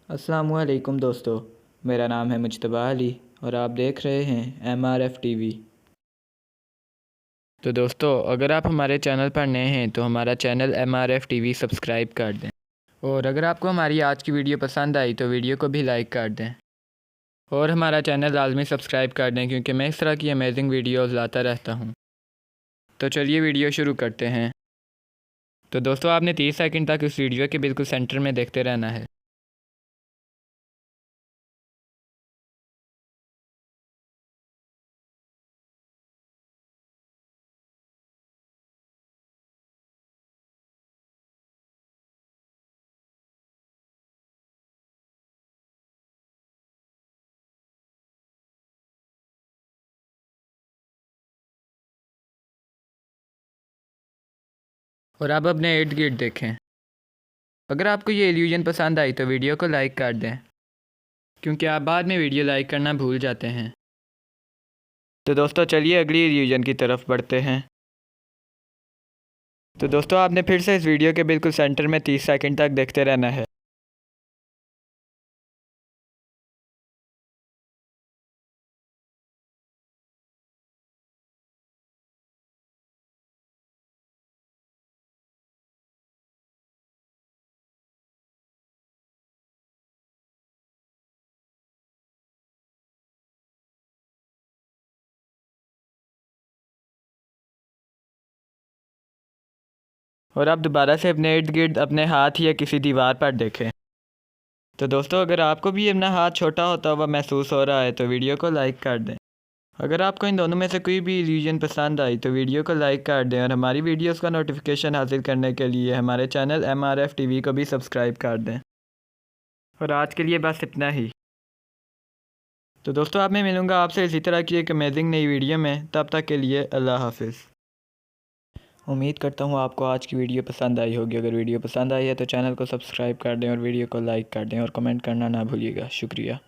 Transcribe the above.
अस्सलामुअलैकुम दोस्तों, मेरा नाम है मुज्तबा अली और आप देख रहे हैं MRF टीवी। तो दोस्तों, अगर आप हमारे चैनल पर नए हैं तो हमारा चैनल MRF टीवी सब्सक्राइब कर दें, और अगर आपको हमारी आज की वीडियो पसंद आई तो वीडियो को भी लाइक कर दें और हमारा चैनल लाजमी सब्सक्राइब कर दें, क्योंकि मैं इस तरह की अमेजिंग वीडियोस लाता रहता हूँ। तो चलिए वीडियो शुरू करते हैं। तो दोस्तों, आपने 30 सेकंड तक इस वीडियो के बिल्कुल सेंटर में देखते रहना है। और अब अपने इर्द गिर्द देखें। अगर आपको ये इल्यूजन पसंद आई तो वीडियो को लाइक कर दें, क्योंकि आप बाद में वीडियो लाइक करना भूल जाते हैं। तो दोस्तों, चलिए अगली इल्यूजन की तरफ बढ़ते हैं। तो दोस्तों, आपने फिर से इस वीडियो के बिल्कुल सेंटर में 30 सेकंड तक देखते रहना है। और आप दोबारा से अपने इर्द गिर्द अपने हाथ या किसी दीवार पर देखें। तो दोस्तों, अगर आपको भी अपना हाथ छोटा होता हुआ महसूस हो रहा है तो वीडियो को लाइक कर दें। अगर आपको इन दोनों में से कोई भी इल्यूजन पसंद आई तो वीडियो को लाइक कर दें, और हमारी वीडियोस का नोटिफिकेशन हासिल करने के लिए हमारे चैनल MRF टीवी को भी सब्सक्राइब कर दें। और आज के लिए बस इतना ही। तो दोस्तों, अब मैं मिलूँगा आपसे इसी तरह की एक अमेजिंग नई वीडियो में। तब तक के लिए अल्लाह हाफिज़। उम्मीद करता हूँ आपको आज की वीडियो पसंद आई होगी। अगर वीडियो पसंद आई है तो चैनल को सब्सक्राइब कर दें और वीडियो को लाइक कर दें और कमेंट करना ना भूलिएगा। शुक्रिया।